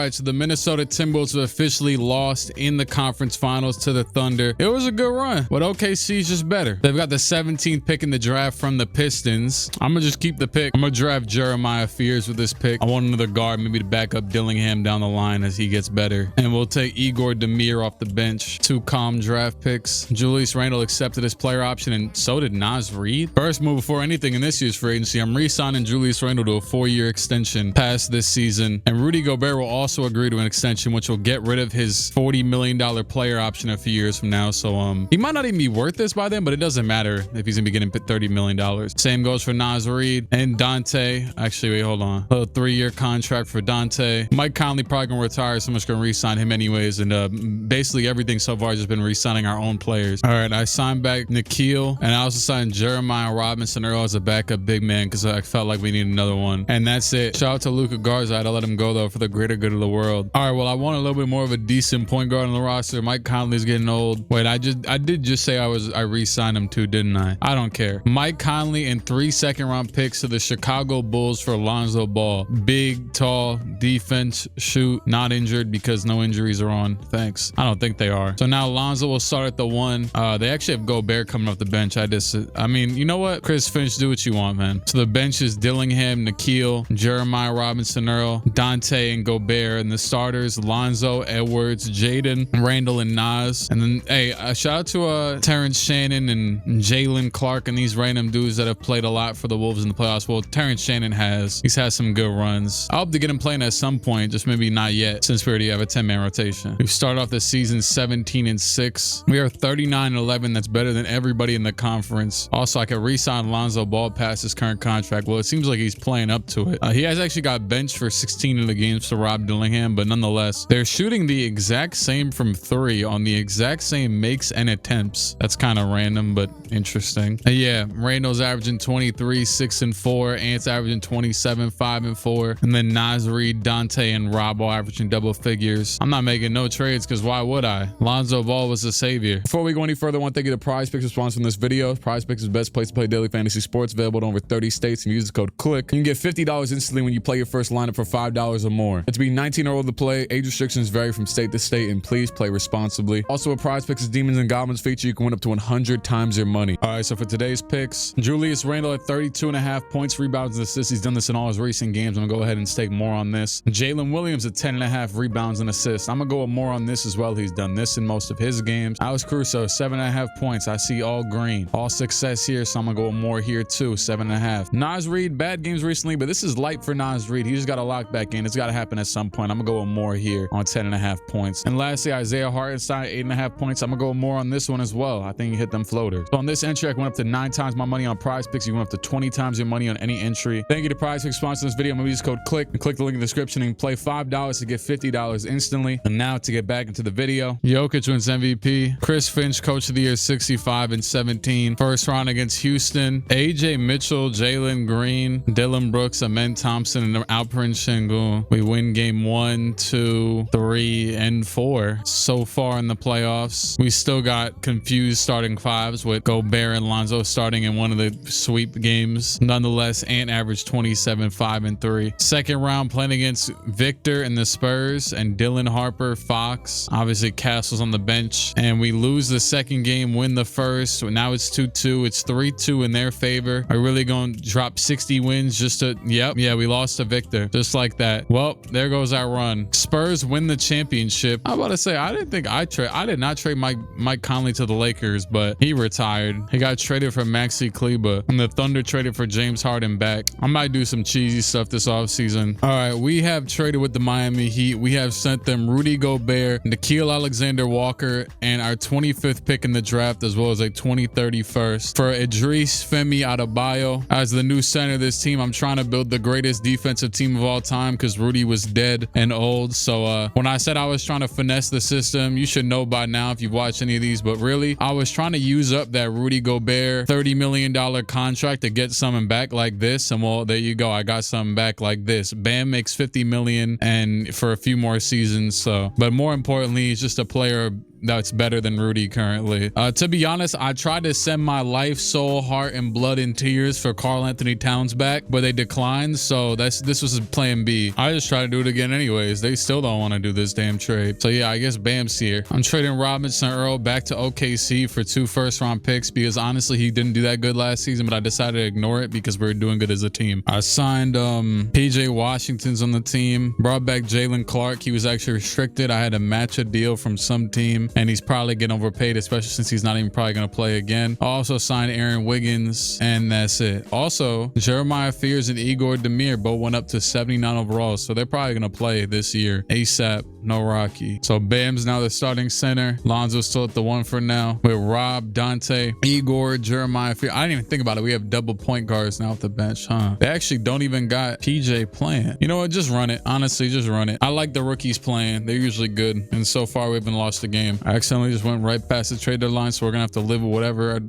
right, so the Minnesota Timberwolves have officially lost in the conference finals to the Thunder. It was a good run, but OKC is just better. They've got the 17th pick in the draft from the Pistons. I'm gonna just keep the pick. I'm gonna draft Jeremiah Fears with this pick. I want another guard, maybe to back up Dillingham down the line as he gets better. And we'll take Igor Demir off the bench. 2 calm draft picks. Julius Randle accepted his player option, and so did Naz Reid. First move before anything in this year's free agency, I'm re-signing Julius Randle to a 4-year extension past this season. And Rudy Gobert will also agree to an extension, which will get rid of his $40 million player option a few years from now. So he might not even be worth this by then, but it doesn't matter if he's gonna be getting $30 million. Same goes for Naz Reid and Dante. Actually, wait, hold on. A 3-year contract for Dante. Mike Conley probably gonna retire, so I'm just gonna re-sign him anyways. And basically everything so far has just been re-signing our own players. All right, I signed back Nikhil, and I also signed Jeremiah Robinson Earl as a backup big man because I felt like we need another one. And that's it. Shout out to Luka Garza. I had to let him go though for the greater good of the world. All right, well, I want a little bit more of a decent point guard on the roster. Mike Conley's getting old. Wait, I did just say I re-signed him too, didn't I? I don't care. Mike Conley and 3 second-round picks to the Chicago Bulls for Lonzo Ball. Big, tall, defense, shoot, not injured because no injuries are on. Thanks. I don't think they are. So now Lonzo will start at the 1. They actually have Gobert coming off the bench. I mean, you know what? Chris Finch, do what you want, man. So the bench is Dillingham, Nikhil, Jeremiah Robinson Earl, Dante, and Gobert. And the starters, Lonzo, Edwards, Jaden, Randall, and Nas. And then, hey, shout out to Terrence Shannon and Jalen Clark and these random dudes that have played a lot for the Wolves in the playoffs. Well, Terrence Shannon he's had some good runs. I hope to get him playing at some point, just maybe not yet, since we already have a 10-man rotation. We've started off the season 17-6. We are 39-11. That's better than everybody in the conference. Also, I could re-sign Lonzo Ball past his current contract. Well, it seems like he's playing up to it. He has actually got benched for 16 of the games for Rob Dillingham, but nonetheless, they're shooting the exact same from 3 on the exact same makes and attempts. That's kind of random, but interesting. Yeah, Randall's averaging 23, 6 and 4. Ant's averaging 27, 5 and 4. And then Naz Reid, Dante, and Rob all averaging double figures. I'm not making no trades because why would I? Lonzo Ball was the savior. Before we go any further, I want to thank you to Prize Picks for sponsoring this video. Prize Picks is the best place to play daily fantasy sports, available in over 30 states, and use the code CLIQUE. You can get $50 instantly when you play your first lineup for $5 or more. It's to be 19 or older to play. Age restrictions vary from state to state, and please play responsibly. Also, with Prize Picks' Demons and Goblins feature, you can win up to 100 times your money. All right, so for today's picks, Julius Randle at 32.5 points, rebounds, and assists. He's done this in all his recent games. I'm gonna go ahead and stake more on this. Jalen Williams at 10.5 rebounds and assists. I'm gonna go with more on this as well. He's done this in most of his games. Alex Caruso, 7.5 points. I see all green. All success here, so I'm gonna go with more here too, 7.5. Naz Reid, bad games recently, but this is light for Naz Reid. He just got to lock back in. It's got to happen at some point. I'm gonna go with more here on 10.5 points. And lastly, Isaiah Hartenstein, 8.5 points. I'm gonna go with more on this one as well. I think he hit them floaters. So on this entry, I went up to 9 times my money on Prize Picks. You went up to 20 times your money on any entry. Thank you to Prize Picks sponsoring this video. I'm gonna use code CLIQUE and click the link in the description and play $5 to get $50 instantly. And now to get back into the video, Jokic wins MVP. Chris Finch, Coach of the Year, 65 and 17. First round against Houston. AJ Mitchell, Jalen Green, Dylan Brooks, Amen Thompson, and Alperen Sengun. We win game 1, 2, 3, and 4 so far in the playoffs. We still got confused starting 5s with Gobert and Lonzo starting in one of the sweep games. Nonetheless, Ant averaged 27, 5, and 3. Second round playing against Victor and the Spurs and Dylan Harper, Fox. Obviously, Castle's on the bench. And we lose the second game, win the first. So now it's 2-2. It's 3-2 in their favor. Are we really going to drop 60 wins just to... Yep. Yeah, we lost to Victor. Just like that. Well, there goes our run. Spurs win the championship. I'm about to say, I did not trade Mike Conley to the Lakers, but he retired. He got traded for Maxi Kleber, and the Thunder traded for James Harden back. I might do some cheesy stuff this offseason. All right, we have traded with the Miami Heat. We have sent them Rudy Gobert, Nickeil Alexander-Walker, and our 25th pick in the draft, as well as a 2030 first for Idris Femi Adebayo as the new center of this team. I'm trying to build the greatest defensive team of all time because Rudy was dead and old. So when I said I was trying to finesse the system, you should know by now if you've watched any of these, but really I was trying to use up that Rudy Gobert $30 million contract to get something back like this. And well, there you go. I got something back like this. Bam makes $50 million and for a few more seasons. So, but more importantly, he's just a player that's better than Rudy currently. To be honest, I tried to send my life, soul, heart, and blood and tears for Karl Anthony Towns back, but they declined. So this was plan B. I just try to do it again anyways. They still don't want to do this damn trade. So yeah, I guess Bam's here. I'm trading Robinson Earl back to OKC for 2 first-round picks because honestly, he didn't do that good last season, but I decided to ignore it because we were doing good as a team. I signed PJ Washington's on the team, brought back Jalen Clark. He was actually restricted. I had to match a deal from some team, and he's probably getting overpaid, especially since he's not even probably going to play again. I also signed Aaron Wiggins, and that's it. Also, Jeremiah Fears and Igor Demir both went up to 79 overall, so they're probably going to play this year. ASAP, no Rocky. So Bam's now the starting center. Lonzo's still at the 1 for now with Rob, Dante, Igor, Jeremiah Fears. I didn't even think about it. We have double point guards now off the bench, huh? They actually don't even got PJ playing. You know what? Just run it. Honestly, just run it. I like the rookies playing. They're usually good. And so far, we haven't lost a game. I accidentally just went right past the trade deadline, so we're going to have to live with whatever our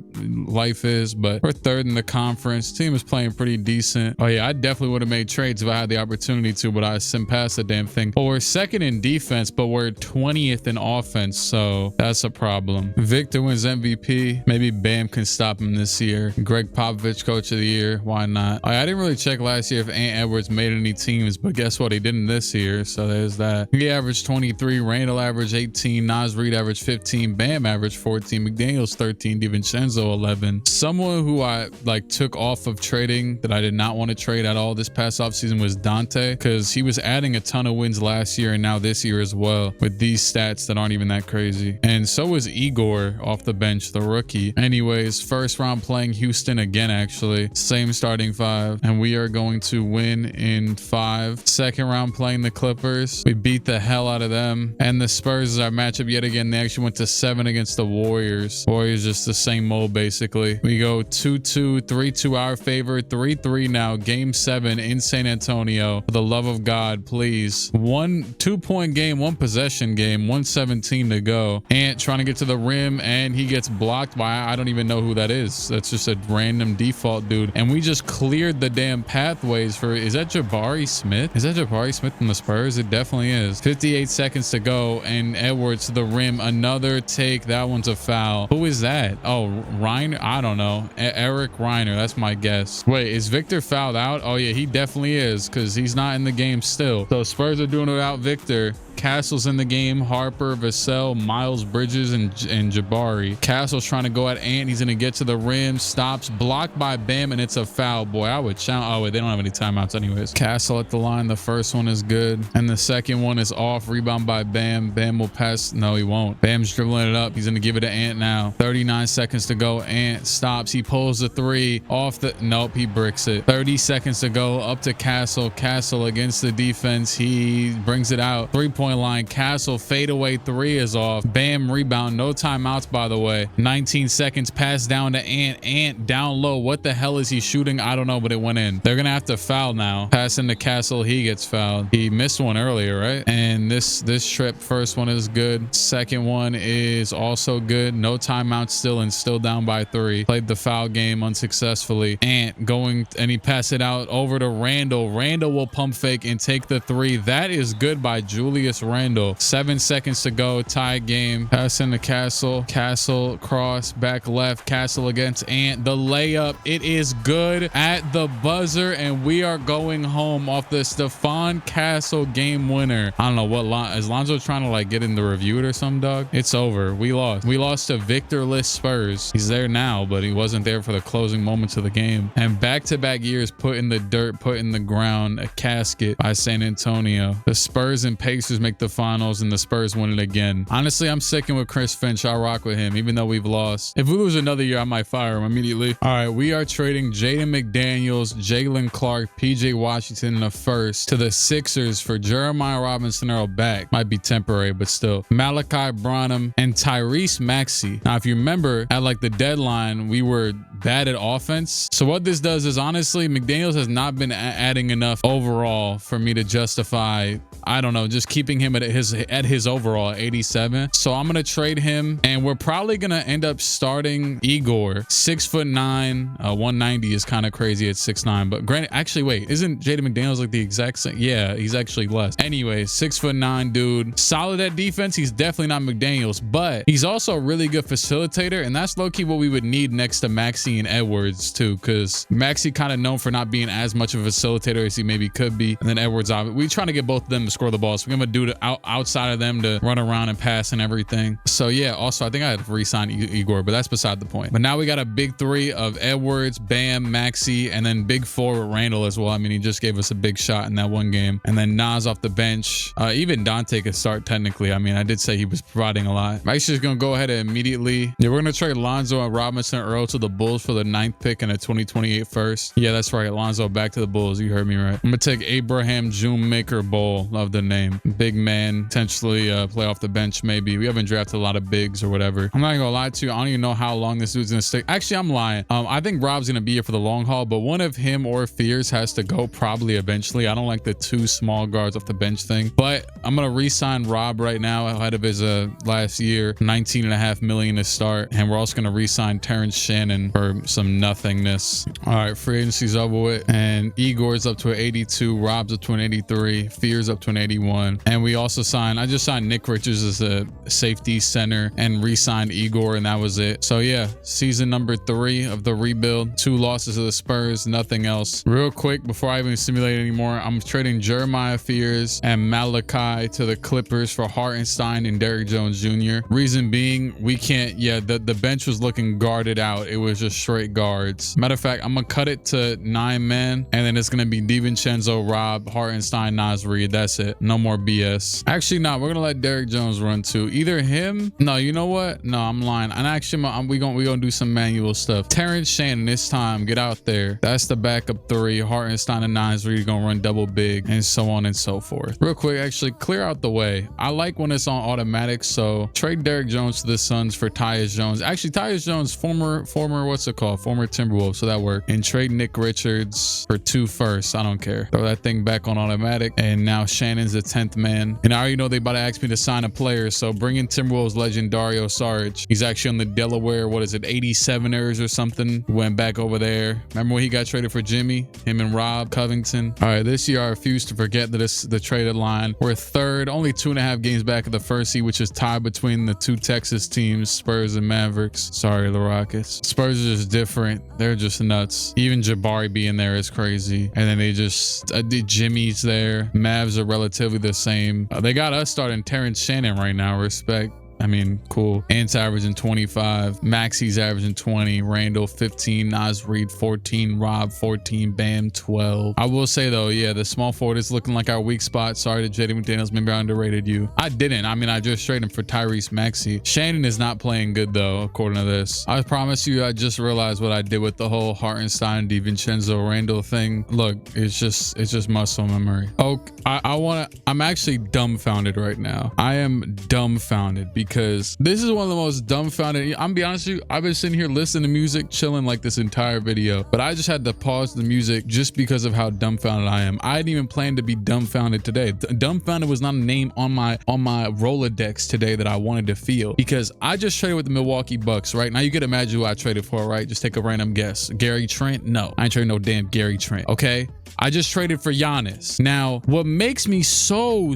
life is. But we're 3rd in the conference. Team is playing pretty decent. Oh, yeah, I definitely would have made trades if I had the opportunity to, but I sent past the damn thing. But we're 2nd in defense, but we're 20th in offense, so that's a problem. Victor wins MVP. Maybe Bam can stop him this year. Greg Popovich, coach of the year. Why not? I didn't really check last year if Ant Edwards made any teams, but guess what? He didn't this year, so there's that. He averaged 23. Randall averaged 18. Naz Reid averaged 15. Bam averaged 14. McDaniels 13. DiVincenzo 11. Someone who I took off of trading that I did not want to trade at all this past offseason was Dante, because he was adding a ton of wins last year and now this year as well with these stats that aren't even that crazy. And so was Igor off the bench, the rookie. Anyways, 1st round playing Houston again, actually. Same starting 5. And we are going to win in 5. 2nd round playing the Clippers. We beat the hell out of them. And the Spurs is our matchup yet again. They actually went to 7 against the Warriors. Warriors just the same mold, basically. We go 2-2, 3-2 our favor, 3-3 now. Game 7 in San Antonio. For the love of God, please. 2-point game, 1 possession game, 1:17 to go. Ant trying to get to the rim, and he gets blocked by, I don't even know who that is. That's just a random default dude. And we just cleared the damn pathways for, is that Jabari Smith? Is that Jabari Smith from the Spurs? It definitely is. 58 seconds to go, and Edwards to the rim. Another take. That one's a foul. Who is that? Oh, Reiner? I don't know. Eric Reiner. That's my guess. Wait, is Victor fouled out? Oh, yeah, he definitely is, because he's not in the game still. So Spurs are doing it without Victor. Castle's in the game. Harper, Vassell, Miles Bridges, and Jabari. Castle's trying to go at Ant. He's going to get to the rim. Stops. Blocked by Bam, and it's a foul. Boy, I would challenge. Oh, wait, they don't have any timeouts anyways. Castle at the line. The first one is good. And the second one is off. Rebound by Bam. Bam will pass. No, he won't. Bam's dribbling it up. He's going to give it to Ant now. 39 seconds to go. Ant stops. He pulls the 3 off the... Nope, he bricks it. 30 seconds to go. Up to Castle. Castle against the defense. He brings it out. 3-point line. Castle fadeaway 3 is off. Bam rebound. No timeouts, by the way. 19 seconds. Pass down to Ant. Ant down low. What the hell is he shooting? I don't know, but it went in. They're gonna have to foul now. Pass into Castle. He gets fouled. He missed one earlier, right? And this trip, first one is good. Second one is also good. No timeouts still, and still down by 3. Played the foul game unsuccessfully. Ant going, and he passed it out over to Randall. Randall will pump fake and take the 3. That is good by Julius Randle. 7 seconds to go. Tie game. Pass into Castle. Castle cross back left. Castle against Ant. The layup. It is good at the buzzer, and we are going home off the Stephon Castle game winner. I don't know what is Lonzo trying to get in the review it or something, dog. It's over. We lost. We lost to victorless Spurs. He's there now, but he wasn't there for the closing moments of the game. And back-to-back years put in the dirt, put in the ground, a casket by San Antonio. The Spurs and Pacers make the finals, and the Spurs win it again. Honestly, I'm sticking with Chris Finch. I'll rock with him, even though we've lost. If we lose another year, I might fire him immediately. All right, we are trading Jaden McDaniels, Jalen Clark, PJ Washington in the first to the Sixers for Jeremiah Robinson Earl back. Might be temporary, but still. Malachi Branham and Tyrese Maxey. Now, if you remember, at the deadline, we were bad at offense. So what this does is, honestly, McDaniels has not been adding enough overall for me to justify, I don't know, just keeping keeping him at his overall 87. So I'm gonna trade him, and we're probably gonna end up starting Igor. 6'9", 190 is kind of crazy at 6'9", but granted, actually wait, isn't Jaden McDaniels like the exact same? Yeah, he's actually less. Anyway, 6'9" dude, solid at defense. He's definitely not McDaniels, but he's also a really good facilitator, and that's low-key what we would need next to Maxey and Edwards too, because Maxey kind of known for not being as much of a facilitator as he maybe could be, and then Edwards, we're trying to get both of them to score the ball, so we're gonna do it outside of them to run around and pass and everything. So yeah, also I think I had to re-sign Igor, but that's beside the point. But now we got a big three of Edwards, Bam, Maxey, and then big four with Randall as well. I mean, he just gave us a big shot in that one game. And then Nas off the bench. Even Dante could start technically. I mean, I did say he was providing a lot. I'm actually just gonna go ahead and immediately, yeah, we're gonna trade Lonzo and Robinson Earl to the Bulls for the 9th pick and a 2028 first. Yeah, that's right, Lonzo back to the Bulls. You heard me right. I'm gonna take Abraham Maker Bowl, love the name. Big man, potentially play off the bench maybe. We haven't drafted a lot of bigs or whatever. I'm not gonna lie to you, I don't even know how long this dude's gonna stay. Actually, I'm lying. I think Rob's gonna be here for the long haul, but one of him or Fears has to go probably eventually. I don't like the 2 small guards off the bench thing, but I'm gonna re-sign Rob right now ahead of his last year, 19.5 million to start, and we're also gonna re-sign Terrence Shannon for some nothingness. All right, free agency's over with, and Igor's up to an 82, Rob's up to an 83, Fears up to an 81, and we also I just signed Nick Richards as a safety center and re-signed Igor, and that was it. So yeah, season number 3 of the rebuild. 2 losses to the Spurs, nothing else. Real quick, before I even simulate anymore, I'm trading Jeremiah Fears and Malachi to the Clippers for Hartenstein and Derrick Jones Jr. Reason being, we can't, yeah, the bench was looking guarded out. It was just straight guards. Matter of fact, I'm gonna cut it to 9 men, and then it's gonna be DiVincenzo, Rob, Hartenstein, Naz Reid. That's it. No more BS. Actually, no, we're gonna let Derrick Jones run too. Either him, no, you know what? No, I'm lying. And actually, we gonna do some manual stuff. Terrence Shannon this time, get out there. That's the backup 3. Hartenstein and Naz Reid gonna run double big, and so on and so forth. Real quick, actually clear out the way. I like when it's on automatic, so trade Derrick Jones to the Suns for Tyus Jones. Actually, Tyus Jones, former what's it called? Former Timberwolves, so that worked. And trade Nick Richards for 2 firsts. I don't care. Throw that thing back on automatic, and now Shannon's the 10th man. And I already know they about to ask me to sign a player, so bring in Timberwolves legend Dario Saric. He's actually on the Delaware, what is it, 87ers or something. Went back over there. Remember when he got traded for Jimmy? Him and Rob Covington. All right, this year I refuse to forget that it's the traded line. We're 3rd, only 2.5 games back of the first seed, which is tied between the 2 Texas teams, Spurs and Mavericks. Sorry, the Rockets. Spurs are just different. They're just nuts. Even Jabari being there is crazy. And then they just, Jimmy's there. Mavs are relatively the same. They got us starting Terrence Shannon right now. Respect. I mean, cool. Ant's averaging 25. Maxey's averaging 20. Randall 15. Naz Reid 14. Rob 14. Bam 12. I will say though, yeah, the small forward is looking like our weak spot. Sorry to Jaden McDaniels. Maybe I underrated you. I didn't. I mean, I just traded him for Tyrese Maxey. Shannon is not playing good though, according to this. I promise you, I just realized what I did with the whole Hartenstein, DiVincenzo, Randall thing. Look, it's just muscle memory. Oh, I'm actually dumbfounded right now. I am dumbfounded because this is one of the most dumbfounded. I'm gonna be honest with you, I've been sitting here listening to music, chilling like this entire video, but I just had to pause the music just because of how dumbfounded I am. I didn't even plan to be dumbfounded today. Dumbfounded was not a name on my Rolodex today that I wanted to feel, because I just traded with the Milwaukee Bucks. Right now, you can imagine who I traded for, right? Just take a random guess. Gary Trent? No, I ain't trading no damn Gary Trent. Okay, I just traded for Giannis. Now, what makes me so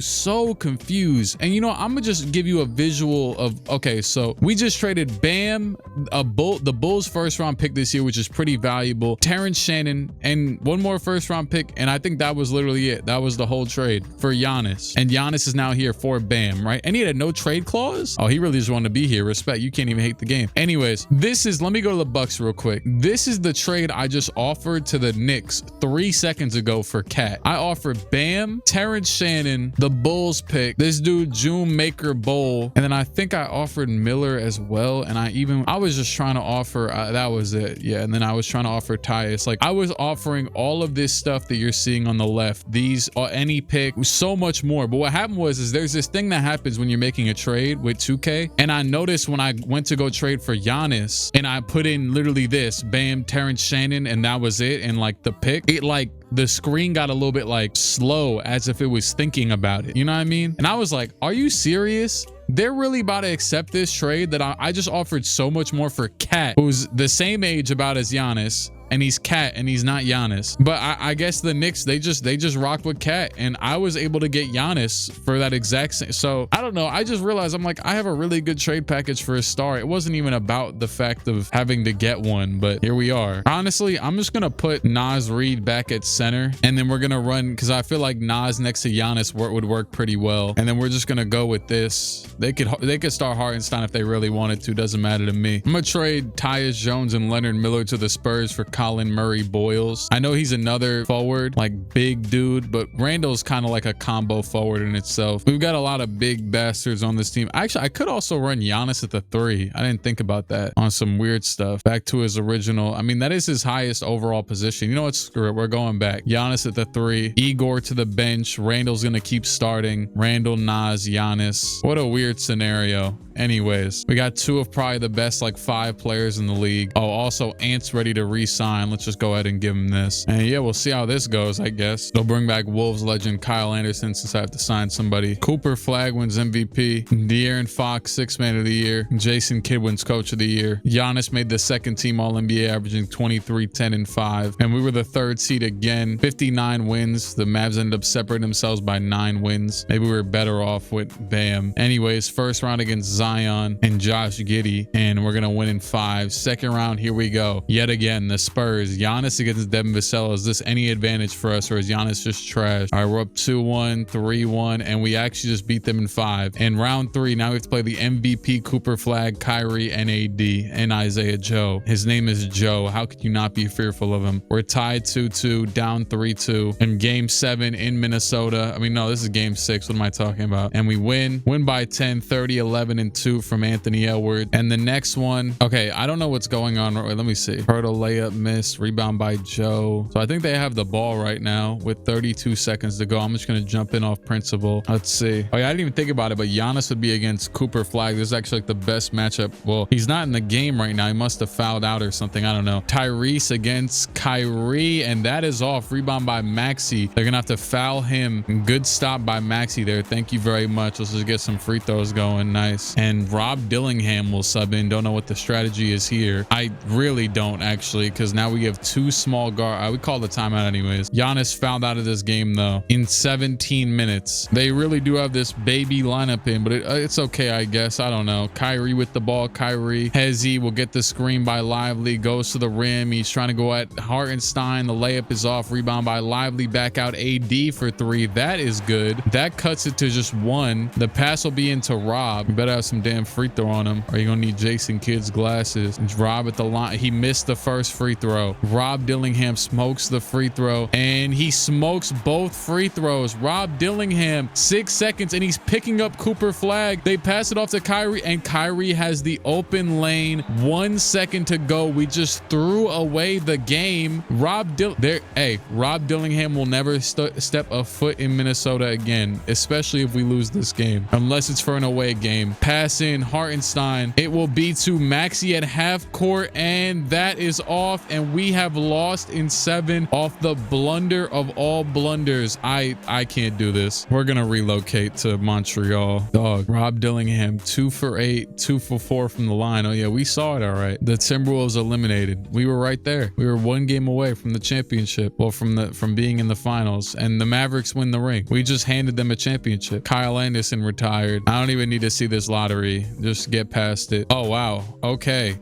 confused, and you know, I'm gonna just give you a visual of, okay, so we just traded Bam, the Bulls first round pick this year, which is pretty valuable, Terrence Shannon, and one more first round pick, and I think that was literally it. That was the whole trade for Giannis, and Giannis is now here for Bam, right? And he had a no trade clause. Oh, he really just wanted to be here. Respect. You can't even hate the game. Anyways, let me go to the Bucks real quick. This is the trade I just offered to the Knicks 3 seconds ago for Cat. I offered Bam, Terrence Shannon, the Bulls pick, this dude Maker Bowl, and then I think I offered Miller as well. And I was just trying to offer, that was it. Yeah. And then I was trying to offer Tyus. Like I was offering all of this stuff that you're seeing on the left, these or any pick, so much more. But what happened was there's this thing that happens when you're making a trade with 2K. And I noticed when I went to go trade for Giannis and I put in literally this, bam, Terrence Shannon, and that was it. And like the pick, it like the screen got a little bit like slow as if it was thinking about it. You know what I mean? And I was like, are you serious? They're really about to accept this trade that I just offered so much more for Cat, who's the same age about as Giannis. And he's Cat and he's not Giannis. But I guess the Knicks, they just rock with Cat, and I was able to get Giannis for that exact same. So I don't know. I just realized I'm like, I have a really good trade package for a star. It wasn't even about the fact of having to get one, but here we are. Honestly, I'm just gonna put Naz Reid back at center, and then we're gonna run, because I feel like Naz next to Giannis would work pretty well. And then we're just gonna go with this. They could start Hartenstein if they really wanted to. Doesn't matter to me. I'm gonna trade Tyus Jones and Leonard Miller to the Spurs for Colin Murray Boyles. I know he's another forward, like big dude, but Randall's kind of like a combo forward in itself. We've got a lot of big bastards on this team. Actually, I could also run Giannis at the 3. I didn't think about that on some weird stuff. Back to his original. I mean, that is his highest overall position. You know what? Screw it. We're going back. Giannis at the 3. Igor to the bench. Randall's going to keep starting. Randall, Naz, Giannis. What a weird scenario. Anyways, we got 2 of probably the best like 5 players in the league. Oh, also Ant's ready to re-sign. Let's just go ahead and give him this. And yeah, we'll see how this goes, I guess. They'll bring back Wolves legend Kyle Anderson since I have to sign somebody. Cooper Flag wins MVP. De'Aaron Fox 6th man of the year. Jason Kidd wins coach of the year. Giannis made the 2nd team All-NBA, averaging 23, 10, and 5. And we were the 3rd seed again. 59 wins. The Mavs ended up separating themselves by 9 wins. Maybe we were better off with Bam. Anyways, first round against Zion and Josh Giddey, and we're gonna win in 5. Second round, here we go. Yet again, the Spurs. Giannis against Devin Vassell. Is this any advantage for us, or is Giannis just trash? All right, we're up 2-1, 3-1, and we actually just beat them in 5. And round 3, now we have to play the MVP Cooper Flag, Kyrie, and AD, and Isaiah Joe. His name is Joe. How could you not be fearful of him? We're tied 2-2, down 3-2 in game 7 in Minnesota. I mean, no, this is game 6. What am I talking about? And we win by 10, 30, 11, and 2 from Anthony Edwards. And the next one, okay, I don't know what's going on. Wait, let me see. Hurdle layup missed, rebound by Joe. So I think they have the ball right now with 32 seconds to go. I'm just going to jump in off principle. Let's see. Oh yeah, I didn't even think about it, but Giannis would be against Cooper Flag. This is actually like the best matchup. Well, he's not in the game right now. He must have fouled out or something. I don't know. Tyrese against Kyrie, and that is off. Rebound by Maxey. They're going to have to foul him. Good stop by Maxey there. Thank you very much. Let's just get some free throws going. Nice. And Rob Dillingham will sub in. Don't know what the strategy is here. I really don't actually, because now we have 2 small guard. I would call the timeout anyways. Giannis fouled out of this game though in 17 minutes. They really do have this baby lineup in, but it's okay, I guess. I don't know. Kyrie with the ball. Kyrie. Hezzy will get the screen by Lively. Goes to the rim. He's trying to go at Hartenstein. The layup is off. Rebound by Lively. Back out AD for 3. That is good. That cuts it to just 1. The pass will be into Rob. You better have some damn free throw on him, or you're gonna need Jason Kidd's glasses. And Rob at the line. He missed the first free throw. Rob Dillingham smokes the free throw, and he smokes both free throws. Rob Dillingham, 6 seconds, and he's picking up Cooper Flag. They pass it off to Kyrie, and Kyrie has the open lane. 1 second to go. We just threw away the game. Rob Dillingham will never step a foot in Minnesota again, especially if we lose this game, unless it's for an away game. Pass in Hartenstein. It will be to Maxey at half court, and that is off, and we have lost in 7 off the blunder of all blunders. I can't do this. We're gonna relocate to Montreal. Dog. Rob Dillingham, 2 for 8, 2 for 4 from the line. Oh yeah, we saw it. All right. The Timberwolves eliminated. We were right there. We were 1 game away from the championship. Well, from being in the finals, and the Mavericks win the ring. We just handed them a championship. Kyle Anderson retired. I don't even need to see this lottery. Just get past it. Oh wow. Okay.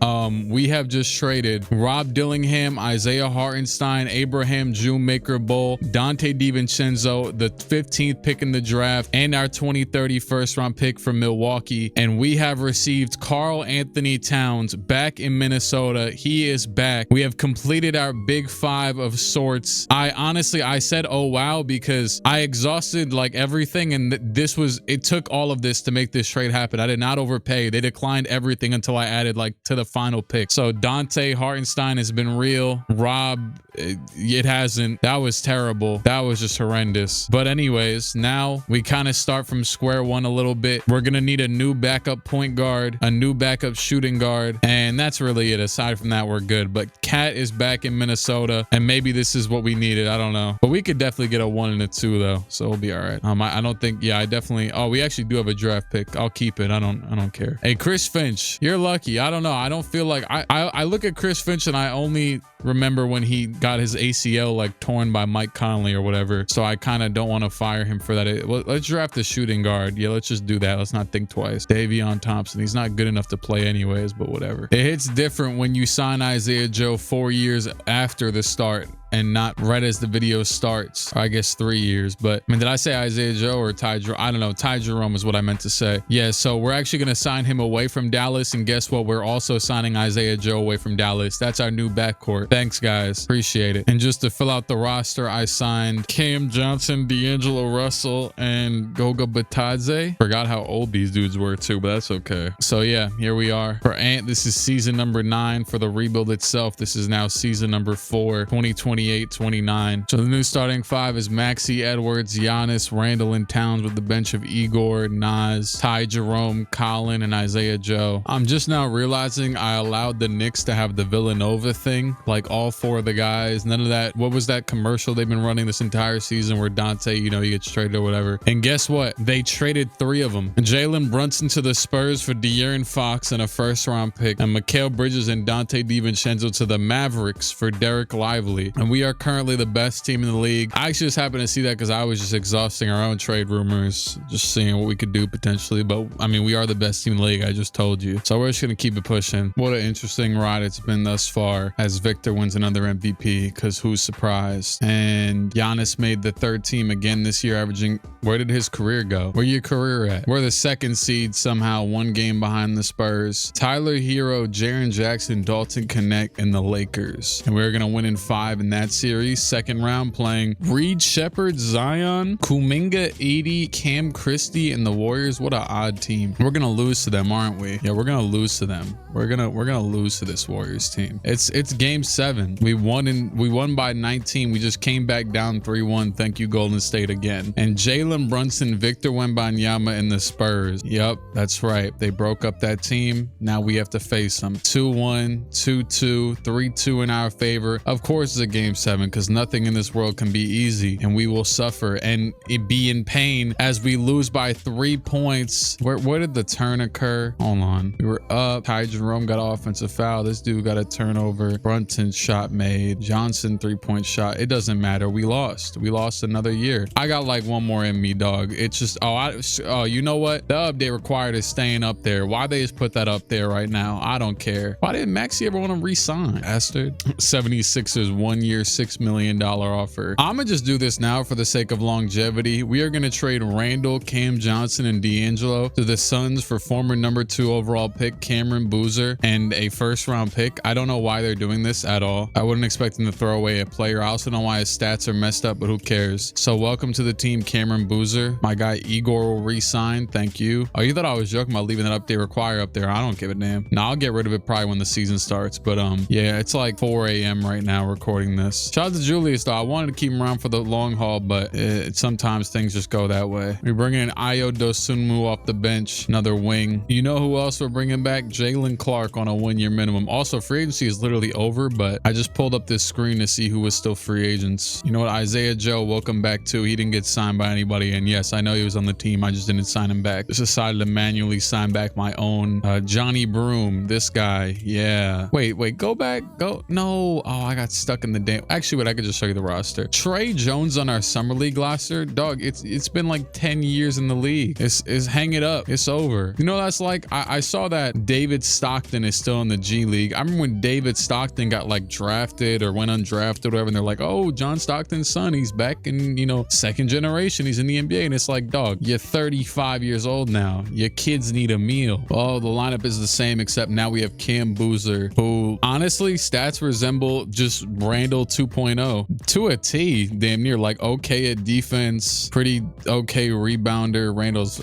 We have just traded Rob Dillingham Dillingham, Isaiah Hartenstein, Abraham Jummaker Bull, Dante DiVincenzo, the 15th pick in the draft, and our 2030 first-round pick from Milwaukee. And we have received Karl Anthony Towns back in Minnesota. He is back. We have completed our big five of sorts. I said, oh wow, because I exhausted like everything, and it took all of this to make this trade happen. I did not overpay. They declined everything until I added like to the final pick. So Dante Hartenstein has been real. Rob, it hasn't. That was terrible. That was just horrendous. But anyways, now we kind of start from square one a little bit. We're gonna need a new backup point guard, a new backup shooting guard, and that's really it. Aside from that, we're good. But Cat is back in Minnesota, and maybe this is what we needed. I don't know, but we could definitely get a 1 and a 2 though, so we'll be all right. I don't think, yeah, I definitely, oh, we actually do have a draft pick. I'll keep it. I don't care. Hey, Chris Finch, you're lucky. I don't know. I don't feel like I look at Chris Finch and I only remember when he got his ACL like torn by Mike Conley or whatever, so I kind of don't want to fire him for that. Let's draft a shooting guard. Yeah, let's just do that. Let's not think twice. Davion Thompson, he's not good enough to play anyways, but whatever. It hits different when you sign Isaiah Joe 4 years after the start and not right as the video starts, or I guess 3 years. But I mean, did I say Isaiah Joe or Ty Jerome? I don't know. Ty Jerome is what I meant to say. Yeah, so we're actually going to sign him away from Dallas, and guess what? We're also signing Isaiah Joe away from Dallas. That's our new backcourt. Thanks, guys. Appreciate it. And just to fill out the roster, I signed Cam Johnson, D'Angelo Russell, and Goga Batadze. Forgot how old these dudes were too, but that's okay. So yeah, here we are. For Ant, this is season number 9. For the rebuild itself, this is now season number 4, 2028-29. So the new starting 5 is Maxey, Edwards, Giannis, Randall, and Towns, with the bench of Igor, Nas, Ty Jerome, Colin, and Isaiah Joe. I'm just now realizing I allowed the Knicks to have the Villanova thing, like all 4 of the guys. None of that. What was that commercial they've been running this entire season where Dante, you know, he gets traded or whatever? And guess what? They traded 3 of them. Jalen Brunson to the Spurs for De'Aaron Fox and a first-round pick, and Mikal Bridges and Dante DiVincenzo to the Mavericks for Derek Lively. And we are currently the best team in the league. I actually just happened to see that because I was just exhausting our own trade rumors, just seeing what we could do potentially. But I mean, we are the best team in the league. I just told you. So we're just going to keep it pushing. What an interesting ride it's been thus far as Victor wins another MVP, because who's surprised? And Giannis made the 3rd team again this year, averaging, where did his career go? Where your career at? We're the 2nd seed somehow, 1 game behind the Spurs. Tyler Hero, Jaren Jackson, Dalton Connect, and the Lakers. And we're going to win in 5 in that series. 2nd round playing Reed Shepherd, Zion, Kuminga, 80, Cam Christie, and the Warriors. What an odd team. We're going to lose to them, aren't we? Yeah, we're going to lose to them. We're going to lose to this Warriors team. It's game 7. We won by 19. We just came back down 3-1. Thank you, Golden State, again. And Jalen Brunson, Victor Wembanyama, and the Spurs. Yep, that's right. They broke up that team. Now we have to face them. 2-1, 2-2, 3-2 in our favor. Of course, it's a game 7, because nothing in this world can be easy, and we will suffer and be in pain as we lose by 3 points. Where did the turn occur? Hold on. We were up. Ty Jerome got an offensive foul. This dude got a turnover. Brunson shot made. Johnson 3-point shot. It doesn't matter. We lost. We lost another year. I got like 1 more in me, dog. It's just, oh, you know what? The update required is staying up there. Why they just put that up there right now? I don't care. Why didn't Maxey ever want to re-sign? Bastard. 76ers 1 year, $6 million offer. I'm gonna just do this now for the sake of longevity. We are gonna trade Randall, Cam Johnson, and D'Angelo to the Suns for former number 2 overall pick Cameron Boozer and a 1st-round pick. I don't know why they're doing this at all. I wouldn't expect them to throw away a player. I also know why his stats are messed up, but who cares? So welcome to the team, Cameron Boozer. My guy Igor will re-sign. Thank you. Oh, you thought I was joking about leaving that update require up there? I don't give a damn. No, I'll get rid of it probably when the season starts. But yeah, it's like 4 a.m. right now recording this. Shout out to Julius though. I wanted to keep him around for the long haul, but sometimes things just go that way. We're bringing in Ayo Dosunmu off the bench, another wing. You know who else we're bringing back? Jalen Clark on a 1-year minimum. Also, free agency is literally over, but I just pulled up this screen to see who was still free agents. You know what? Isaiah Joe, welcome back too. He didn't get signed by anybody, and yes, I know he was on the team. I just didn't sign him back. Just decided to manually sign back my own. Johnny Broom, this guy. Yeah. Wait, go back. Go. No. Oh, I got stuck in the damn. Actually, wait, I could just show you the roster. Trey Jones on our summer league roster. Dog, it's been like 10 years in the league. It's hang it up. It's over. You know, that's like, I saw that David Stockton is still in the G League. I remember when David Stockton got like like drafted or went undrafted or whatever, and they're like, oh, John Stockton's son, he's back in, you know, second generation, he's in the NBA. And it's like, dog, you're 35 years old now, your kids need a meal. Oh, the lineup is the same, except now we have Cam Boozer, who honestly stats resemble just Randall 2.0 to a T, damn near. Like, okay at defense, pretty okay rebounder.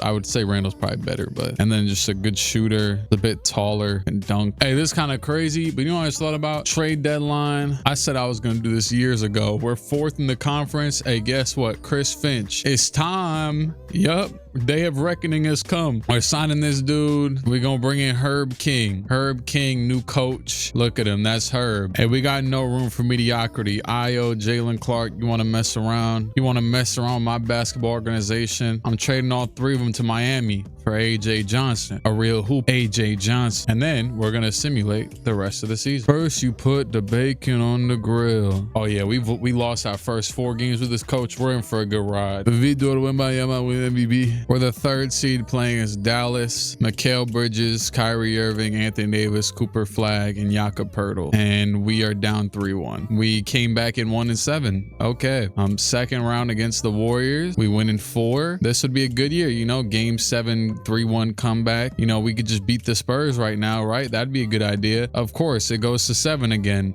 I would say Randall's probably better, but, and then just a good shooter, a bit taller and dunk. Hey, this is kind of crazy, but you know what I just thought about? Trade deadline. I said I was going to do this years ago. We're fourth in the conference. Hey, guess what? Chris Finch, it's time. Yup. Day of reckoning has come. We're signing this dude. We're gonna bring in Herb King. Herb King, new coach. Look at him. That's Herb. Hey, we got no room for mediocrity. Io, Jalen Clark, you want to mess around? You want to mess around with my basketball organization? I'm trading all three of them to Miami for AJ Johnson, a real hoop AJ Johnson. And then we're gonna simulate the rest of the season. First, you put the bacon on the grill. Oh yeah, we lost our first 4 games with this coach. We're in for a good ride. The Vitor Wembanyama with MVP. We're the 3rd seed playing as Dallas, Mikal Bridges, Kyrie Irving, Anthony Davis, Cooper Flagg, and Jakob Poeltl. And we are down 3-1. We came back in 1-7. Okay. Second round against the Warriors. We win in 4. This would be a good year. You know, game 7, 3-1 comeback. You know, we could just beat the Spurs right now, right? That'd be a good idea. Of course, it goes to 7 again.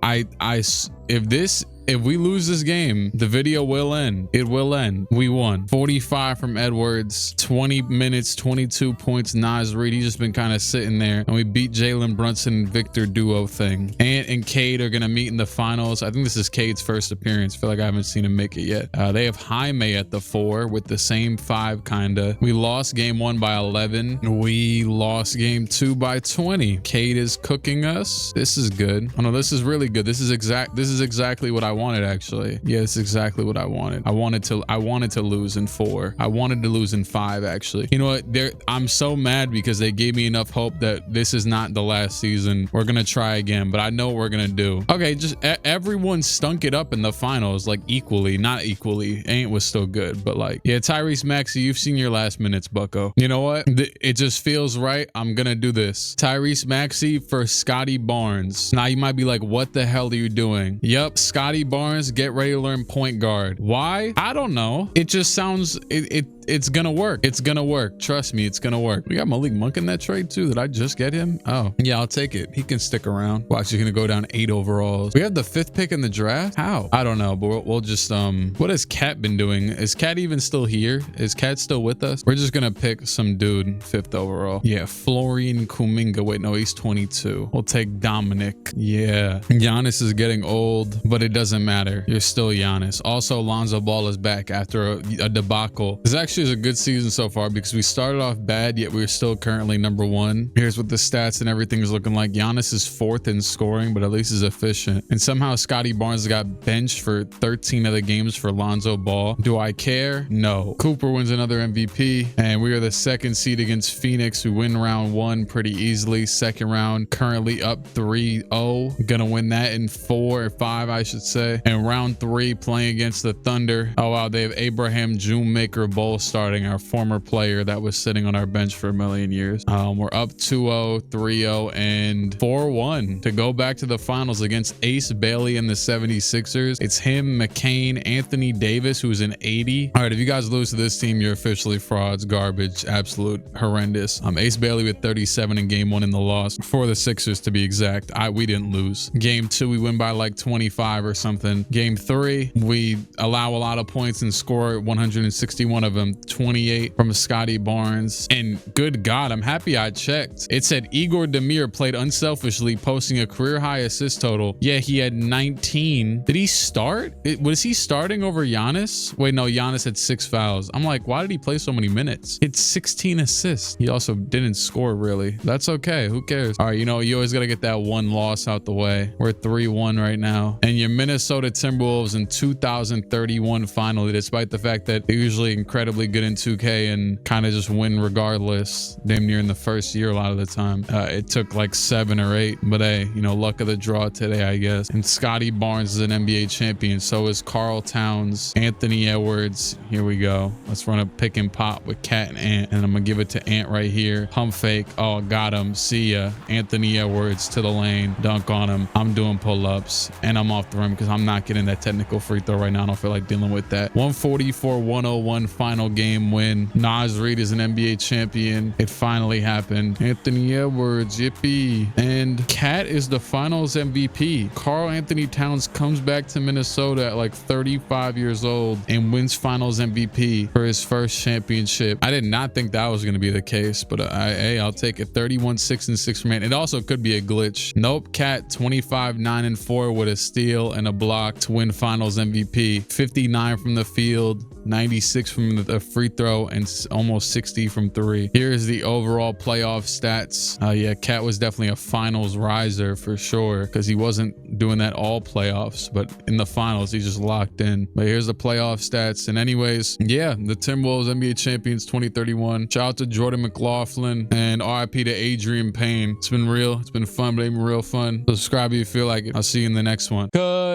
If we lose this game, the video will end. It will end. We won. 45 from Edwards, 20 minutes, 22 points. Naz Reid, he's just been kind of sitting there. And we beat Jalen Brunson and Victor duo thing. Ant and Cade are going to meet in the finals. I think this is Cade's first appearance. I feel like I haven't seen him make it yet. They have Jaime at the 4 with the same 5 kinda. We lost game 1 by 11. We lost game 2 by 20. Cade is cooking us. This is good. Oh no, this is really good. This is exactly what I wanted, actually. Yeah, it's exactly what I wanted. I wanted to lose in 4. I wanted to lose in 5, actually. You know what? I'm so mad because they gave me enough hope that this is not the last season. We're gonna try again, but I know what we're gonna do. Okay, just everyone stunk it up in the finals, like equally, not equally. Ain't was still good, but like, yeah, Tyrese Maxey, you've seen your last minutes, bucko. You know what? It just feels right. I'm gonna do this. Tyrese Maxey for Scotty Barnes. Now you might be like, what the hell are you doing? Yep, Scotty Barnes, get ready to learn point guard. Why? I don't know. It just sounds, it's gonna work. It's gonna work. Trust me, it's gonna work. We got Malik Monk in that trade too. Did I just get him? Oh, yeah, I'll take it. He can stick around. Watch, he's gonna go down 8 overalls. We have the 5th pick in the draft? How? I don't know, but we'll just, what has Cat been doing? Is Cat even still here? Is Cat still with us? We're just gonna pick some dude, 5th overall. Yeah, Florian Kuminga. Wait, no, he's 22. We'll take Dominic. Yeah, Giannis is getting old, but it doesn't matter. You're still Giannis. Also, Lonzo Ball is back after a debacle. This actually is a good season so far because we started off bad, yet we're still currently number 1. Here's what the stats and everything is looking like. Giannis is 4th in scoring, but at least is efficient. And somehow Scotty Barnes got benched for 13 of the games for Lonzo Ball. Do I care? No. Cooper wins another MVP, and we are the 2nd seed against Phoenix. We win round 1 pretty easily. 2nd round, currently up 3-0. Gonna win that in 4 or 5, I should say. And round 3, playing against the Thunder. Oh wow, they have Abraham Junemaker Bowl starting, our former player that was sitting on our bench for a million years. We're up 2-0, 3-0, and 4-1 to go back to the finals against Ace Bailey and the 76ers. It's him, McCain, Anthony Davis, who's an 80. All right, if you guys lose to this team, you're officially frauds, garbage, absolute horrendous. Ace Bailey with 37 in game 1 in the loss for the Sixers, to be exact. We didn't lose. Game 2, we win by like 25 or something. Game 3, we allow a lot of points and score 161 of them. 28 from Scotty Barnes. And good God, I'm happy I checked. It said Igor Demir played unselfishly, posting a career high assist total. Yeah, he had 19. Did he start? Was he starting over Giannis? Wait, no, Giannis had 6 fouls. I'm like, why did he play so many minutes? It's 16 assists. He also didn't score really. That's okay. Who cares? All right, you know, you always got to get that one loss out the way. We're 3-1 right now. And your Minnesota Timberwolves in 2031 finally, despite the fact that they're usually incredibly relatively good in 2K and kind of just win regardless, damn near in the first year a lot of the time. It took like 7 or 8, but hey, you know, luck of the draw today, I guess. And Scotty Barnes is an NBA champion. So is Karl Towns, Anthony Edwards. Here we go. Let's run a pick and pop with Cat and Ant, and I'm gonna give it to Ant right here. Pump fake. Oh, got him. See ya. Anthony Edwards to the lane, dunk on him. I'm doing pull-ups and I'm off the rim because I'm not getting that technical free throw right now. I don't feel like dealing with that. 144-101 final game win. Naz Reid is an NBA champion. It finally happened. Anthony Edwards, yippee. And Cat is the finals MVP. Karl Anthony Towns comes back to Minnesota at like 35 years old and wins finals MVP for his first championship. I did not think that was going to be the case, but hey, I'll take it. 31-6-6 for man. It also could be a glitch. Nope. Cat 25-9-4 with a steal and a block to win finals MVP. 59 from the field, 96 from the free throw, and almost 60 from 3. Here's the overall playoff stats. Yeah, Cat was definitely a finals riser for sure because he wasn't doing that all playoffs, but in the finals he just locked in. But here's the playoff stats. And anyways, yeah, the Timberwolves NBA champions 2031. Shout out to Jordan McLaughlin and RIP to Adrian Payne. It's been real. It's been fun, but even real fun. Subscribe if you feel like it. I'll see you in the next one. Cut.